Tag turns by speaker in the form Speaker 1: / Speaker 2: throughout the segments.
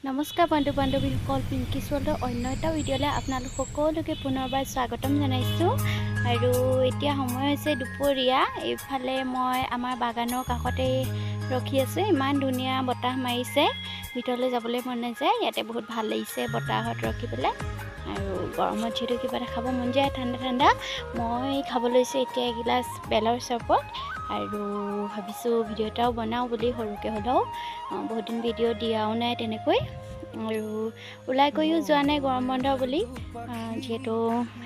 Speaker 1: নমস্কাৰ বন্ধু বান্ধৱীসকল, পিংকি ৱৰ্ল্ডৰ অন্য এটা ভিডিঅ'লৈ আপোনালোক সকলোকে পুনৰবাৰ স্বাগতম জনাইছোঁ। আৰু এতিয়া সময় হৈছে দুপৰীয়া। এইফালে মই আমাৰ বাগানৰ কাষতে ৰখি আছোঁ। ইমান ধুনীয়া বতাহ মাৰিছে, ভিতৰলৈ যাবলৈ মন নাযায়। ইয়াতে বহুত ভাল লাগিছে বতাহত ৰখি পেলাই। আৰু গৰমত যিহেতু কিবা এটা খাব মন যায় ঠাণ্ডা ঠাণ্ডা, মই খাব লৈছোঁ এতিয়া এগিলাচ বেলৰ চৰবত। আৰু ভাবিছোঁ ভিডিঅ' এটাও বনাওঁ বুলি, সৰুকৈ হ'লেও। বহুত দিন ভিডিঅ' দিয়াও নাই তেনেকৈ, আৰু ওলাই গৈও যোৱা নাই গৰম বন্ধ বুলি। যিহেতু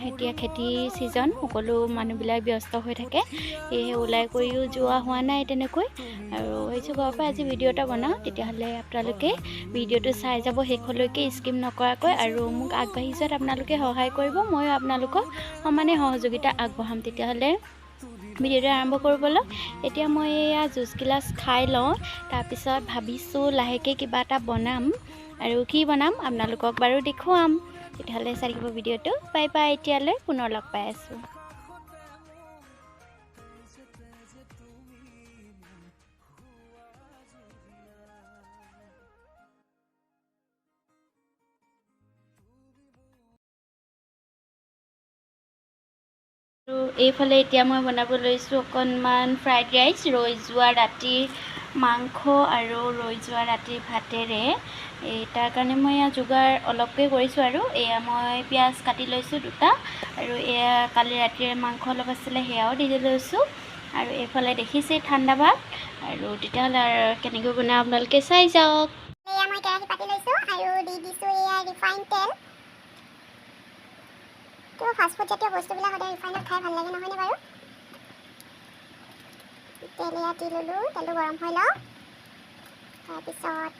Speaker 1: এতিয়া খেতিৰ ছিজন, সকলো মানুহবিলাক ব্যস্ত হৈ থাকে, সেয়েহে ওলাই গৈও যোৱা হোৱা নাই তেনেকৈ। আৰু ভাবিছোঁ ঘৰৰ পৰা আজি ভিডিঅ' এটা বনাওঁ। তেতিয়াহ'লে আপোনালোকে ভিডিঅ'টো চাই যাব শেষলৈকে, স্কিপ নকৰাকৈ। আৰু মোক আগবাঢ়ি যোৱাত আপোনালোকে সহায় কৰিব, ময়ো আপোনালোকক সমানে সহযোগিতা আগবঢ়াম। তেতিয়াহ'লে ভিডিঅ'টো আৰম্ভ কৰিবলৈ এতিয়া মই এয়া জুচ গিলাচ খাই লওঁ, তাৰপিছত ভাবিছোঁ লাহেকৈ কিবা এটা বনাম। আৰু কি বনাম আপোনালোকক বাৰু দেখুৱাম। তেতিয়াহ'লে চাই থাকিব ভিডিঅ'টো। বাই বাই, এতিয়ালৈ পুনৰ লগ পাই আছোঁ। আৰু এইফালে এতিয়া মই বনাব লৈছোঁ অকণমান ফ্ৰাইড ৰাইচ, ৰৈ যোৱা ৰাতিৰ মাংস আৰু ৰৈ যোৱা ৰাতিৰ ভাতেৰে। তাৰ কাৰণে মই এয়া যোগাৰ অলপকৈ কৰিছোঁ। আৰু এয়া মই পিঁয়াজ কাটি লৈছোঁ 2টা, আৰু এয়া কালি ৰাতিৰে মাংস অলপ আছিলে, সেয়াও দি লৈছোঁ। আৰু এইফালে দেখিছেই ঠাণ্ডা ভাত। আৰু তেতিয়াহ'লে কেনেকৈ বনাওঁ আপোনালোকে চাই যাওক।
Speaker 2: এয়া মই কেৰাহী পাতি লৈছোঁ আৰু দি দিছোঁ এয়া ৰিফাইন তেল। তো ফাষ্টফুড জাতীয় বস্তুবিলাক সদায় ৰিফাইনত খাই ভাল লাগে, নহয়নে বাৰু? তেল এয়া দি ল'লোঁ, তেলটো গৰম হৈ লওক। তাৰপিছত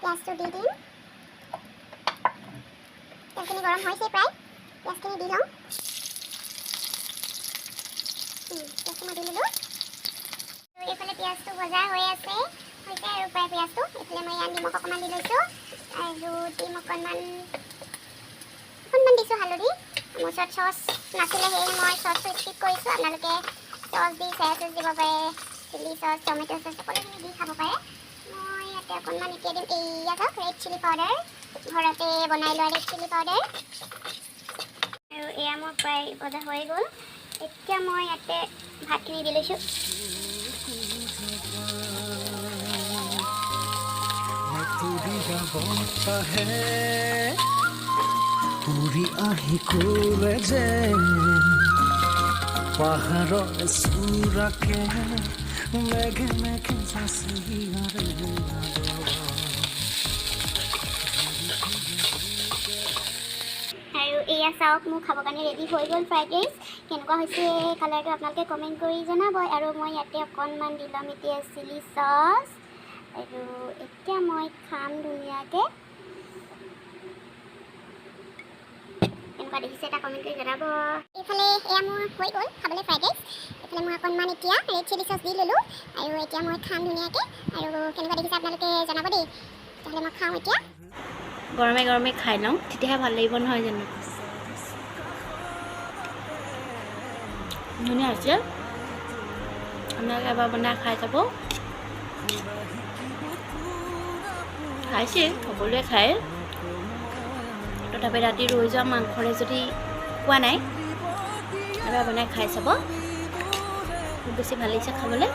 Speaker 2: পিঁয়াজটো দি দিম। তেলখিনি গৰম হৈছেই প্ৰায়, পিঁয়াজখিনি দি লওঁ। পিঁয়াজখিনি দি ল'লোঁ। এইফালে পিঁয়াজটো ভজা হৈ আছে, হৈছে আৰু প্ৰায় পিঁয়াজটো। এইফালে মই ইয়াত নিমখ অকণমান দি লৈছোঁ, আৰু ডিম অকণমান দিছোঁ, হালধি। মোৰ ওচৰত চচ নাছিলে, সেয়েহে মই চচটো স্কিপ কৰিছোঁ। আপোনালোকে চচ দি চয়া চচ দিব পাৰে, চিলি চচ, টমেট' চচ, সকলোখিনি দি খাব পাৰে। মই ইয়াতে অকণমান এতিয়া দিম এয়া চাওক, ৰেড চিলি পাউডাৰ, ঘৰতে বনাই লোৱা ৰেড চিলি পাউডাৰ। আৰু এয়া মোৰ প্ৰায় ভজা হৈ গ'ল। এতিয়া মই ইয়াতে ভাতখিনি দি লৈছোঁ।
Speaker 3: উৰি আহি ক'লে যে পাহাৰৰ চূড়াকে মেঘে মেঘে যাচি
Speaker 2: আৰু এয়া চাওক, মোৰ খাবৰ কাৰণে ৰেডি হৈ গ'ল ফ্ৰাইড ৰাইচ। কেনেকুৱা হৈছে কালাৰটো আপোনালোকে কমেণ্ট কৰি জনাব। আৰু মই ইয়াতে অকণমান দি ল'ম এতিয়া চিলি চচ। আৰু এতিয়া মই খাম ধুনীয়াকৈ। কেনেকুৱা দেখিছে এটা কমেণ্ট কৰি জনাব। এইফালে এয়া মোৰ হৈ গ'ল খাবলৈ ফ্ৰাইড ৰাইচ। এইফালে মই অকণমান এতিয়া ৰেড চিলি চচ দি ল'লোঁ, আৰু এতিয়া মই খাম ধুনীয়াকৈ। আৰু কেনেকুৱা দেখিছে আপোনালোকে জনাব দেই। তেতিয়াহ'লে মই খাওঁ এতিয়া।
Speaker 1: গৰমে গৰমে খাই লওঁ, তেতিয়াহে ভাল লাগিব, নহয় জানো? ধুনীয়া হৈছে, আপোনালোকে এবাৰ বনাই খাই যাব। খাইছে, সকলোৱে খায়। তথাপি ৰাতি ৰৈ যোৱা মাংসৰে যদি খোৱা নাই, এবাৰ বনাই খাই চাব, খুব বেছি ভাল লাগিছে খাবলৈ।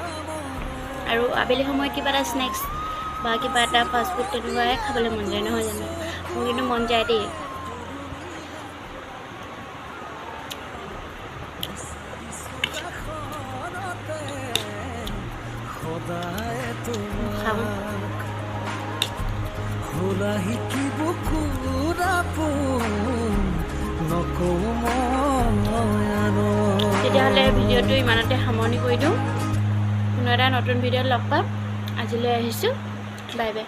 Speaker 1: আৰু আবেলি সময়ত কিবা এটা স্নেক্স বা কিবা এটা ফাষ্টফুড তেনেকুৱাই খাবলৈ মন যায়, নহয় জানো? মোৰ কিন্তু মন যায় দেই। খাওঁ। তেতিয়াহ'লে ভিডিঅ'টো ইমানতে সামৰণি কৰি দিওঁ। পুনৰ এটা নতুন ভিডিঅ'ত লগ পাম। আজিলৈ আহিছোঁ, বাই বাই।